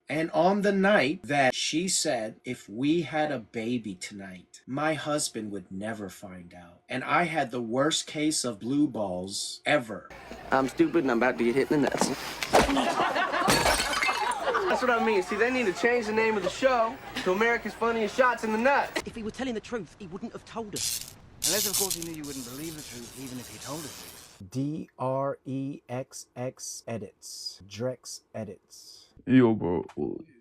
And on the night that she said, if we had a baby tonight, my husband would never find out. And I had the worst case of blue balls ever. I'm stupid and I'm about to get hit in the nuts. That's what I mean. See, they need to change the name of the show to America's Funniest Shots in the Nuts. If he were telling the truth, he wouldn't have told us. Unless, of course, he knew you wouldn't believe the truth, even if he told it to you. DREXX Edits. Drex Edits. Yo, bro,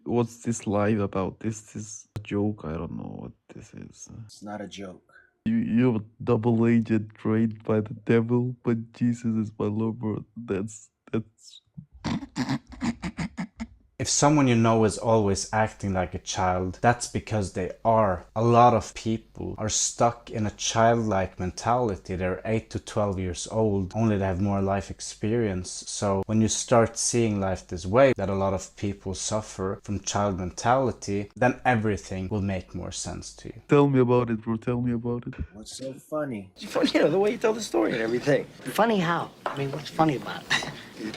what's this live about? This is a joke. I don't know what this is. It's not a joke. You're a double agent trained by the devil, but Jesus is my Lord, bro. That's. If someone you know is always acting like a child, that's because they are. A lot of people are stuck in a childlike mentality. They're 8 to 12 years old, only they have more life experience. So when you start seeing life this way, that a lot of people suffer from child mentality, then everything will make more sense to you. Tell me about it, bro. Tell me about it. What's so funny? You know, the way you tell the story and everything. Funny how? I mean, what's funny about it?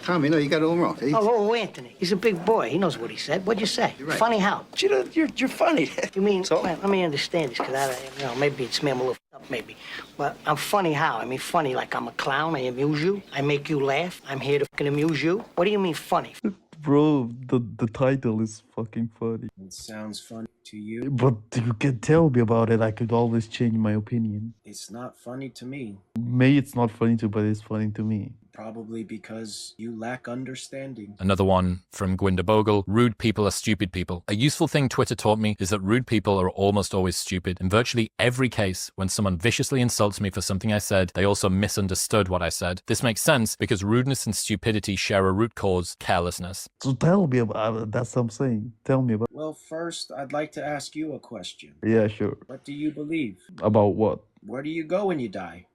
Tommy, no, you got it all wrong. Oh, Anthony. He's a big boy. He knows what he said. What'd you say? You're right. Funny how? You know, you're funny. You mean, So? well, let me understand this, because maybe it's me, I'm a little up, maybe. But I'm funny how? I mean, funny like I'm a clown, I amuse you, I make you laugh, I'm here to fucking amuse you. What do you mean funny? Bro, the title is fucking funny. It sounds funny to you. But you can tell me about it. I could always change my opinion. It's not funny to me. Maybe it's not funny to, but it's funny to me. Probably because you lack understanding. Another one from Gwynder Bogle. Rude people are stupid people. A useful thing Twitter taught me is that rude people are almost always stupid. In virtually every case, when someone viciously insults me for something I said, they also misunderstood what I said. This makes sense because rudeness and stupidity share a root cause: carelessness. So tell me about it. That's what I'm saying. Tell me about it. Well, first, I'd like to ask you a question. Yeah, sure. What do you believe? About what? Where do you go when you die?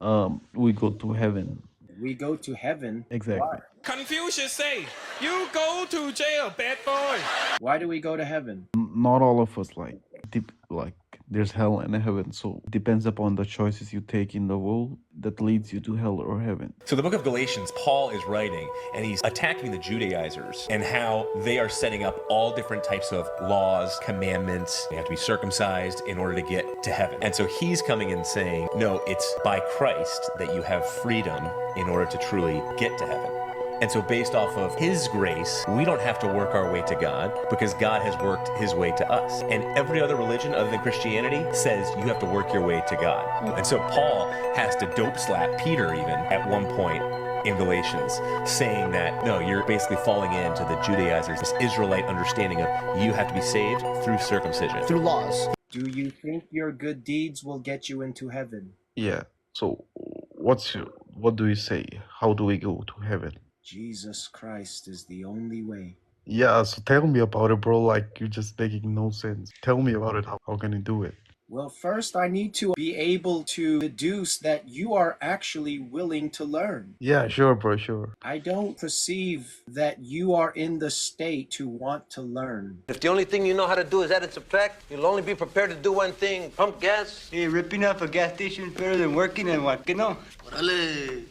We go to heaven. We go to heaven. Exactly. Why? Confucius say, you go to jail, bad boy. Why do we go to heaven? Not all of us like there's hell and heaven, so it depends upon the choices you take in the world that leads you to hell or heaven. So the book of Galatians, Paul is writing, and he's attacking the Judaizers and how they are setting up all different types of laws, commandments. You have to be circumcised in order to get to heaven. And so he's coming in saying, no, it's by Christ that you have freedom in order to truly get to heaven. And so based off of his grace, we don't have to work our way to God because God has worked his way to us. And every other religion other than Christianity says you have to work your way to God. And so Paul has to dope slap Peter even at one point in Galatians, saying that, no, you're basically falling into the Judaizers, this Israelite understanding of you have to be saved through circumcision. Through laws. Do you think your good deeds will get you into heaven? Yeah. So what do you say? How do we go to heaven? Jesus Christ is the only way. Yeah, so tell me about it, bro. Like, you're just making no sense. Tell me about it. How can you do it? Well, first I need to be able to deduce that you are actually willing to learn. Yeah, sure, bro, sure. I don't perceive that you are in the state to want to learn. If the only thing you know how to do is add and subtract, you'll only be prepared to do one thing: pump gas. Hey, ripping up a gas station is better than working and what, you know? Orale.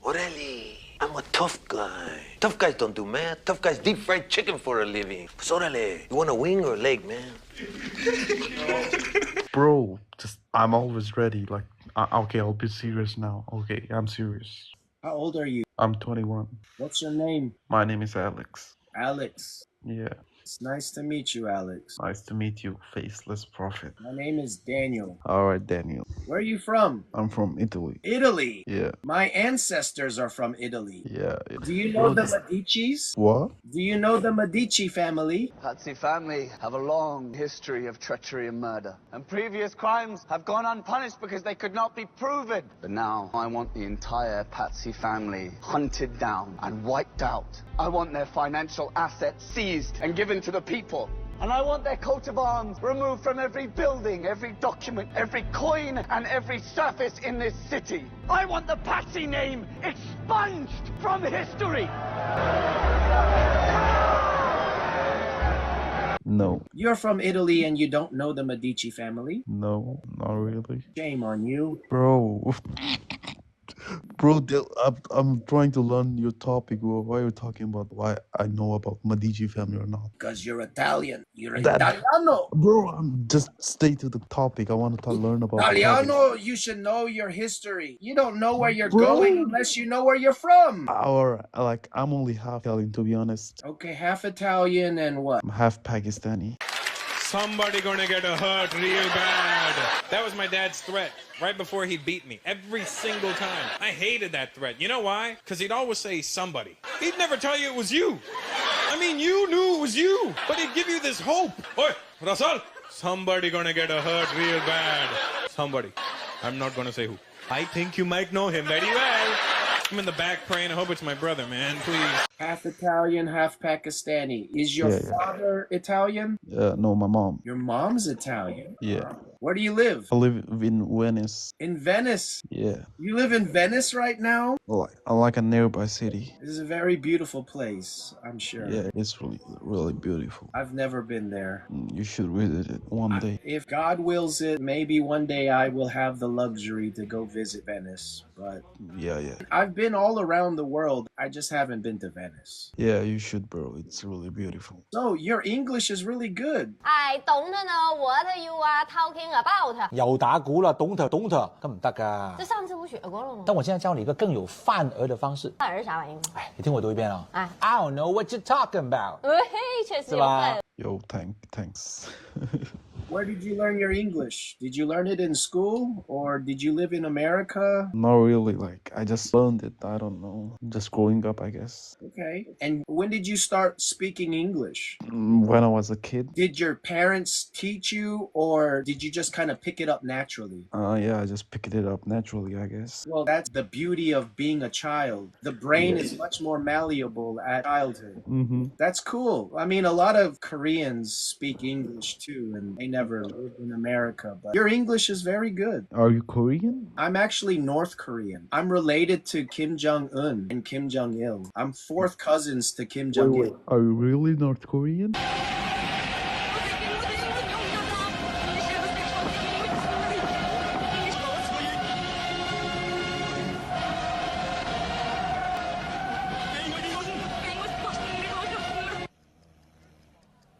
Orale. I'm a tough guy. Tough guys don't do math. Tough guys deep fried chicken for a living. Pues orale. You want a wing or a leg, man? Bro, I'm always ready. Like, okay, I'll be serious now. Okay, I'm serious. How old are you? I'm 21. What's your name? My name is Alex. Alex. Yeah. It's nice to meet you, Alex. Nice to meet you, faceless prophet. My name is Daniel. Alright, Daniel. Where are you from? I'm from Italy. Italy? Yeah. My ancestors are from Italy. Yeah. Do you know the Medicis? What? Do you know the Medici family? Patsy family have a long history of treachery and murder. And previous crimes have gone unpunished because they could not be proven. But now I want the entire Patsy family hunted down and wiped out. I want their financial assets seized and given to the people. And I want their coat of arms removed from every building, every document, every coin, and every surface in this city. I want the Patsy name expunged from history. No. You're from Italy and you don't know the Medici family? No, not really. Shame on you. Bro. Bro, I'm trying to learn your topic. Why you're talking about why I know about Medici family or not? Because you're Italian. You're That, Italiano. bro, just stay to the topic. I want to learn about the topic. Italiano, you should know your history. You don't know where you're Bro. going unless you know where you're from. Or like I'm only half Italian, to be honest. Okay, half Italian and what? I'm half Pakistani. Somebody gonna get hurt real bad. That was my dad's threat right before he beat me every single time. I hated that threat. You know why? Because he'd always say somebody. He'd never tell you it was you. I mean, you knew it was you, but he'd give you this hope. Oi, Rasal, somebody gonna get hurt real bad. Somebody. I'm not gonna say who. I think you might know him very well. I'm in the back praying. I hope it's my brother, man. Please. Half Italian, half Pakistani. Is your father Italian? No, my mom. Your mom's Italian? Yeah. Where do you live? I live in Venice. In Venice? Yeah. You live in Venice right now? Like a nearby city. This is a very beautiful place, I'm sure. Yeah, it's really beautiful. I've never been there. You should visit it one day. If God wills it, maybe one day I will have the luxury to go visit Venice. But yeah. I've been all around the world. I just haven't been to Venice. Yeah, you should, bro. It's really beautiful. So your English is really good. I don't know what you are talking about。又打鼓啦，懂得，咁唔得噶。这上次不学过了吗？但我现在教你一个更有范儿的方式。范儿是啥玩意儿？哎，你听我读一遍啊。哎 I don't know what you're talking about。嘿，确实有梗。Yo, thanks. Where did you learn your English? Did you learn it in school or did you live in America? Not really. Like I just learned it. I don't know. Just growing up, I guess. Okay. And when did you start speaking English? When I was a kid. Did your parents teach you or did you just kind of pick it up naturally? Yeah, I just picked it up naturally, I guess. Well, that's the beauty of being a child. The brain is much more malleable at childhood. That's cool. I mean, a lot of Koreans speak English too, and they never lived in America, but your English is very good. Are you Korean? I'm actually North Korean. I'm related to Kim Jong-un and Kim Jong-il. I'm fourth cousins to Kim Jong-il. Wait. Are you really North Korean?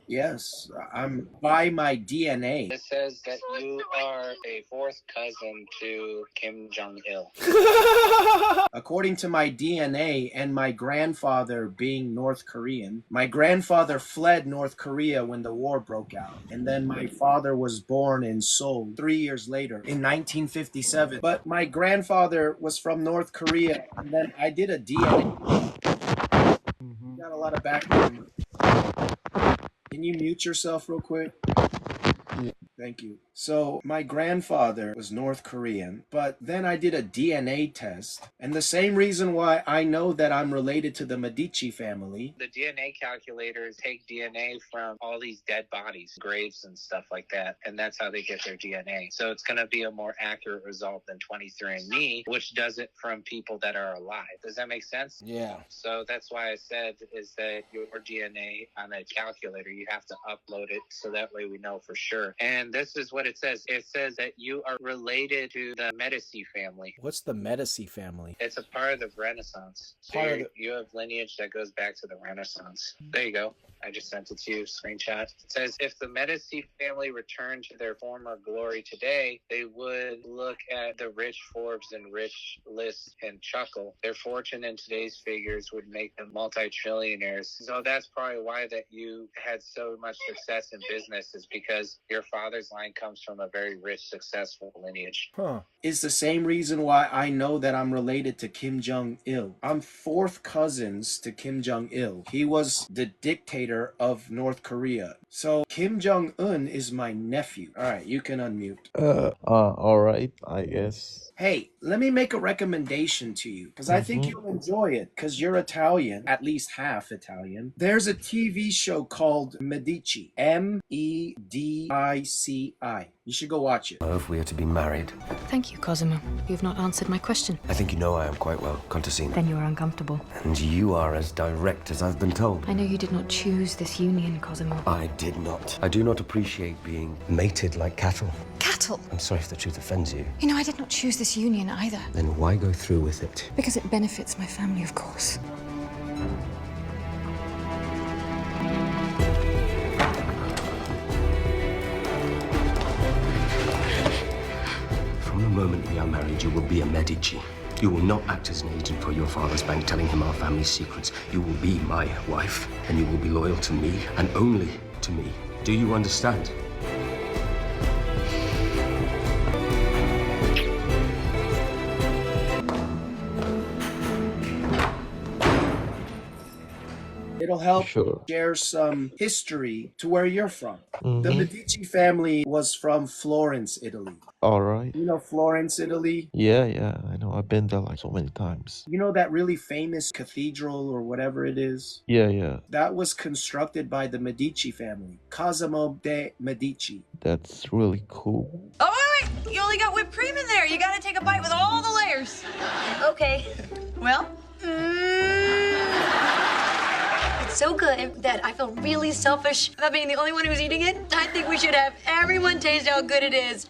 Yes, I'm by my DNA. It says that you are a fourth cousin to Kim Jong-il. According to my DNA and my grandfather being North Korean, my grandfather fled North Korea when the war broke out. And then my father was born in Seoul 3 years later in 1957. But my grandfather was from North Korea. And then I did a DNA. Got a lot of background. Can you mute yourself real quick? Thank you. So my grandfather was North Korean, but then I did a DNA test. And the same reason why I know that I'm related to the Medici family. The DNA calculators take DNA from all these dead bodies, graves and stuff like that. And that's how they get their DNA. So it's going to be a more accurate result than 23andMe, which does it from people that are alive. Does that make sense? Yeah. So that's why I said is that your DNA on a calculator, you have to upload it so that way we know for sure. And this is what it says. It says that you are related to the Medici family. What's the Medici family? It's a part of the Renaissance. So you have lineage that goes back to the Renaissance. There you go. I just sent it to you, screenshot. It says, if the Medici family returned to their former glory today, they would look at the rich Forbes and rich lists and chuckle. Their fortune in today's figures would make them multi-trillionaires. So that's probably why that you had so much success in business, is because your father's line comes from a very rich, successful lineage. It's the same reason why I know that I'm related to Kim Jong-il. I'm fourth cousins to Kim Jong-il. He was the dictator of North Korea. So Kim Jong-un is my nephew. All right, you can unmute. All right, I guess. Hey, let me make a recommendation to you, because I think you'll enjoy it, because you're Italian, at least half Italian. There's a TV show called Medici, Medici, You should go watch it. If we are to be married, Thank you, Cosimo. You've not answered my question. I think you know I am quite well, Contessina. Then you are uncomfortable. And you are as direct as I've been told. I know you did not choose this union, Cosimo. I did not. I do not appreciate being mated like cattle. Cattle! I'm sorry if the truth offends you. You know, I did not choose this union either. Then why go through with it? Because it benefits my family, of course. From the moment we are married, you will be a Medici. You will not act as an agent for your father's bank, telling him our family secrets. You will be my wife, and you will be loyal to me, and only to me. Do you understand? It'll help Sure. share some history to where you're from. The Mhm. Medici family was from Florence, Italy. All right. You know Florence, Italy? Yeah, I know. I've been there like so many times. You know that really famous cathedral or whatever it is? Yeah. That was constructed by the Medici family, Cosimo de' Medici. That's really cool. Oh, wait. You only got whipped cream in there. You gotta take a bite with all the layers. Okay. Well, It's so good that I feel really selfish about being the only one who's eating it. I think we should have everyone taste how good it is.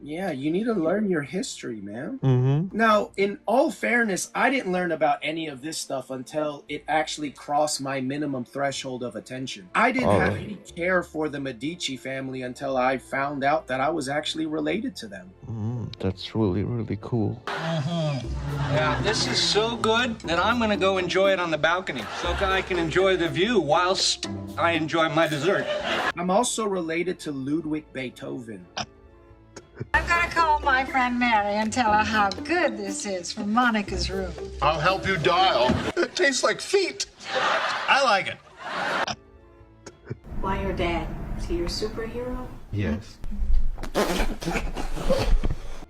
Yeah, you need to learn your history, man. Mm-hmm. Now, in all fairness, I didn't learn about any of this stuff until it actually crossed my minimum threshold of attention. I didn't have any care for the Medici family until I found out that I was actually related to them. That's really cool. Yeah, this is so good that I'm gonna go enjoy it on the balcony so I can enjoy the view whilst I enjoy my dessert. I'm also related to Ludwig Beethoven. I've got to call my friend Mary and tell her how good this is from Monica's room. I'll help you dial. It tastes like feet. I like it. Why your dad? Is he your superhero? Yes.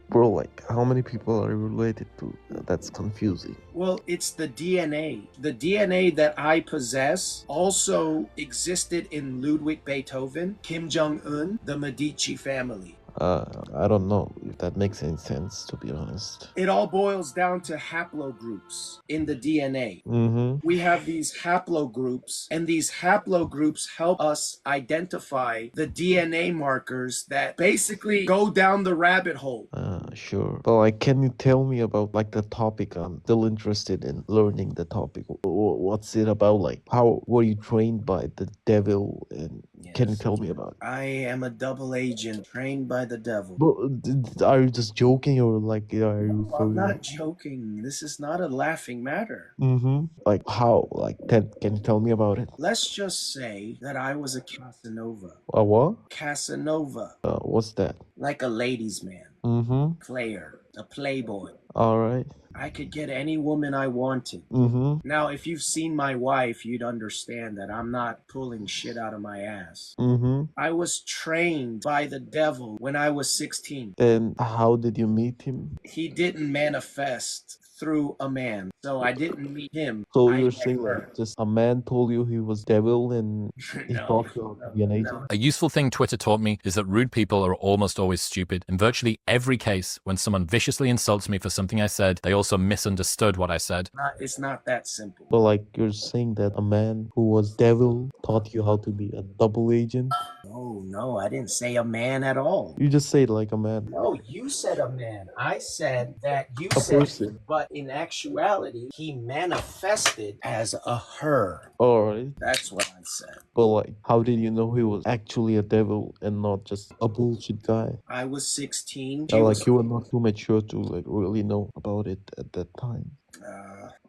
Bro, like, how many people are you related to? That's confusing. Well, it's the DNA. The DNA that I possess also existed in Ludwig Beethoven, Kim Jong-un, the Medici family. I don't know if that makes any sense, to be honest. It all boils down to haplogroups in the DNA. Mm-hmm. We have these haplogroups, and these haplogroups help us identify the DNA markers that basically go down the rabbit hole. Sure. But like, can you tell me about like the topic? I'm still interested in learning the topic. What's it about? Like, how were you trained by the devil? And can you tell me about it? I am a double agent trained by the devil. But are you just joking or like are you for I'm real? not joking. This is not a laughing matter. Mm-hmm. Like how? Like can you tell me about it? Let's just say that I was a Casanova. A what? Casanova. What's that? Like a ladies' man. Mm-hmm. Player. A playboy. All right. I could get any woman I wanted. Mm-hmm. Now, if you've seen my wife, you'd understand that I'm not pulling shit out of my ass. Mm-hmm. I was trained by the devil when I was 16. And how did you meet him? He didn't manifest through a man, so I didn't meet him. So I you're met saying her. like just a man told you he was devil and he No, thought you were an agent? A useful thing Twitter taught me is that rude people are almost always stupid. In virtually every case, when someone viciously insults me for something I said, they also misunderstood what I said. It's not that simple. So like you're saying that a man who was devil taught you how to be a double agent? No, I didn't say a man at all. You just said like a man. No, you said a man. I said that you A said, person. but in actuality, he manifested as a her. Alright. That's what I said. But like how did you know he was actually a devil and not just a bullshit guy? I was 16. Like you were not too mature to like really know about it at that time.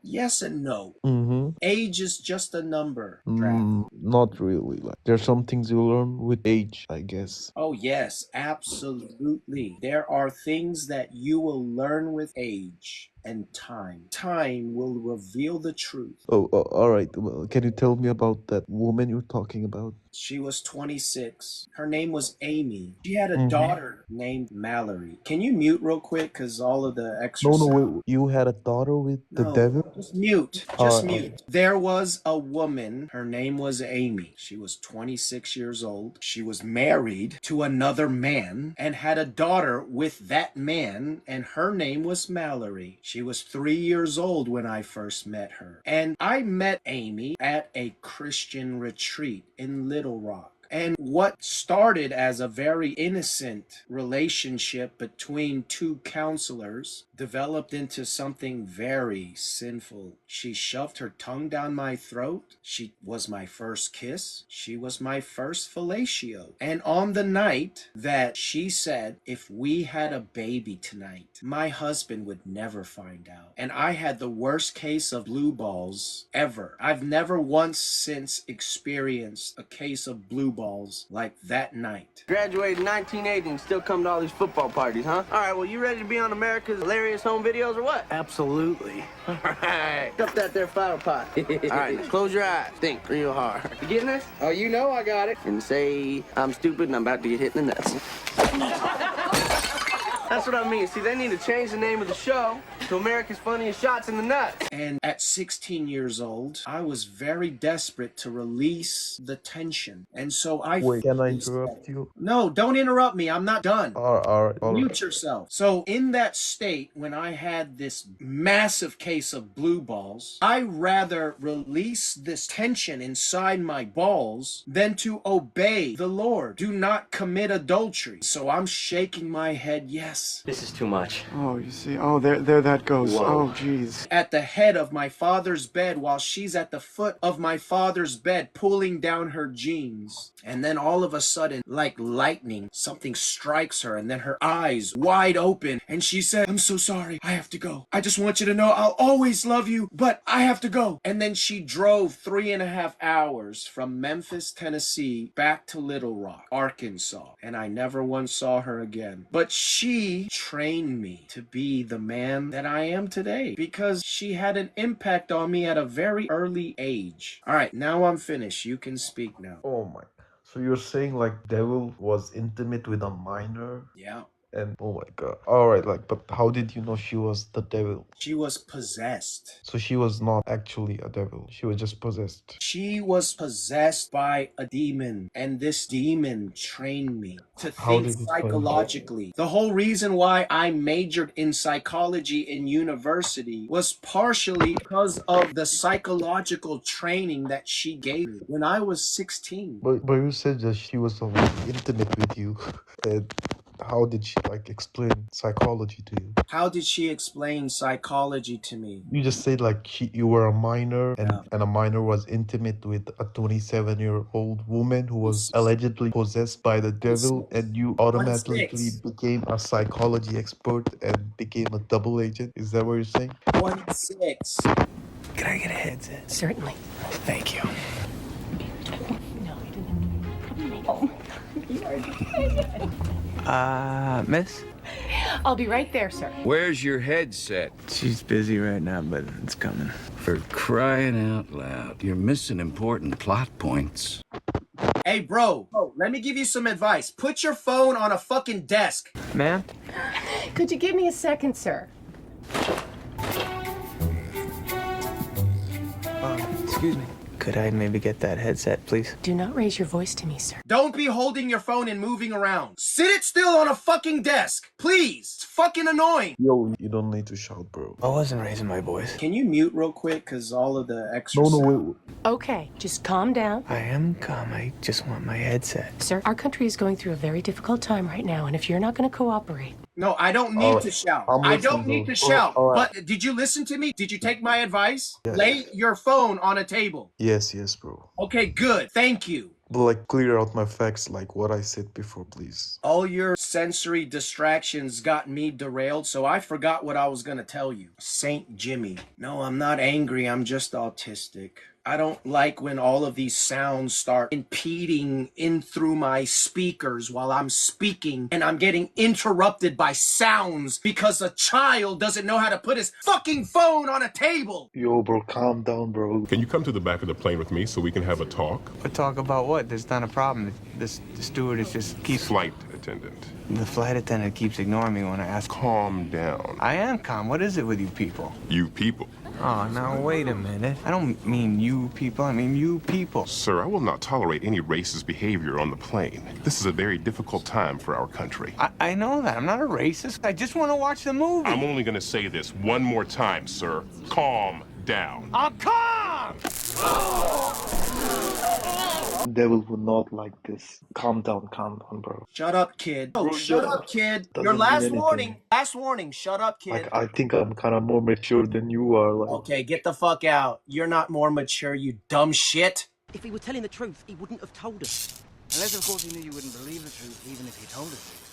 Yes and no. Mm-hmm. Age is just a number. Not really. Like there's some things you learn with age, I guess. Oh, yes, absolutely. There are things that you will learn with age and time. Time will reveal the truth. Oh, all right. Well, can you tell me about that woman you're talking about? She was 26. Her name was Amy. She had a Mhm. daughter named Mallory. Can you mute real quick? Because all of the extra No, sound. you had a daughter with the No, devil? just mute. Just mute. There was a woman. Her name was Amy. She was 26 years old. She was married to another man and had a daughter with that man, and her name was Mallory. She was 3 years old when I first met her. And I met Amy at a Christian retreat in Little Rock. And what started as a very innocent relationship between two counselors developed into something very sinful. She shoved her tongue down my throat. She was my first kiss. She was my first fellatio. And on the night that she said, if we had a baby tonight, my husband would never find out. And I had the worst case of blue balls ever. I've never once since experienced a case of blue balls like that night. Graduated in 1980 and still come to all these football parties, huh? All right, well, you ready to be on America's Hilarious Home Videos or what? Absolutely. All right. Up that there flower pot. All right, now close your eyes. Think real hard. You getting this? Oh, you know I got it. And say, I'm stupid and I'm about to get hit in the nuts. That's what I mean. See, they need to change the name of the show to America's Funniest Shots in the Nuts. And at 16 years old, I was very desperate to release the tension. And so I... Wait, can I interrupt you? No, don't interrupt me. I'm not done. All right. Mute yourself. So in that state, when I had this massive case of blue balls, I rather release this tension inside my balls than to obey the Lord. Do not commit adultery. So I'm shaking my head, yes. This is too much. Oh, you see. Oh, there that goes. Whoa. Oh, jeez. At the head of my father's bed while she's at the foot of my father's bed pulling down her jeans. And then all of a sudden, like lightning, something strikes her and then her eyes wide open and she said, I'm so sorry. I have to go. I just want you to know I'll always love you, but I have to go. And then she drove 3.5 hours from Memphis, Tennessee back to Little Rock, Arkansas. And I never once saw her again. But she trained me to be the man that I am today because she had an impact on me at a very early age. All right, now I'm finished. You can speak now. Oh my. So you're saying like devil was intimate with a minor? Yeah. And oh my god. Alright, like, but how did you know she was the devil? She was possessed. So she was not actually a devil. She was just possessed. She was possessed by a demon, and this demon trained me to How think did it psychologically. The whole reason why I majored in psychology in university was partially because of the psychological training that she gave me when I was 16. But you said that she was the one intimate with you. And how did she like explain psychology to you? How did she explain psychology to me? You just said like you were a minor and a minor was intimate with a 27-year-old woman who was allegedly possessed by the devil, and you automatically became a psychology expert and became a double agent. Is that what you're saying? 26. Can I get a headset? Certainly. Thank you. Miss? I'll be right there, sir. Where's your headset? She's busy right now, but it's coming. For crying out loud, you're missing important plot points. Hey, bro, let me give you some advice. Put your phone on a fucking desk. Ma'am? Could you give me a second, sir? Excuse me. Could I maybe get that headset, please? Do not raise your voice to me, sir. Don't be holding your phone and moving around. Sit it still on a fucking desk. Please. It's fucking annoying. Yo, you don't need to shout, bro. I wasn't raising my voice. Can you mute real quick? Because all of the extra wait. Okay, just calm down. I am calm. I just want my headset. Sir, our country is going through a very difficult time right now, and if you're not going to cooperate... No, I don't need to shout. I don't need to shout. But did you listen to me? Did you take my advice? Yes. Lay your phone on a table. Yes, bro. Okay, good. Thank you. But like clear out my facts like what I said before, please. All your sensory distractions got me derailed, so I forgot what I was going to tell you. Saint Jimmy. No, I'm not angry. I'm just autistic. I don't like when all of these sounds start impeding in through my speakers while I'm speaking and I'm getting interrupted by sounds because a child doesn't know how to put his fucking phone on a table. Yo, bro, calm down, bro. Can you come to the back of the plane with me so we can have a talk? A talk about what? There's not a problem. The stewardess just keeps... Flight attendant. The flight attendant keeps ignoring me when I ask... Calm down. I am calm. What is it with you people? You people. Oh, now wait a minute. I don't mean you people. I mean you people. Sir, I will not tolerate any racist behavior on the plane. This is a very difficult time for our country. I know that. I'm not a racist. I just want to watch the movie. I'm only going to say this one more time, sir. Calm down. I'm calm! Devil would not like this. Calm down, bro. Shut up, kid. Oh, Bro, shut yeah. up, kid. Doesn't Your mean last anything. warning. Last warning. Shut up, kid. Like, I think I'm kind of more mature than you are. Like, Okay, get the fuck out. You're not more mature, you dumb shit. If he were telling the truth, he wouldn't have told us. Unless, of course, he knew you wouldn't believe the truth, even if he told us.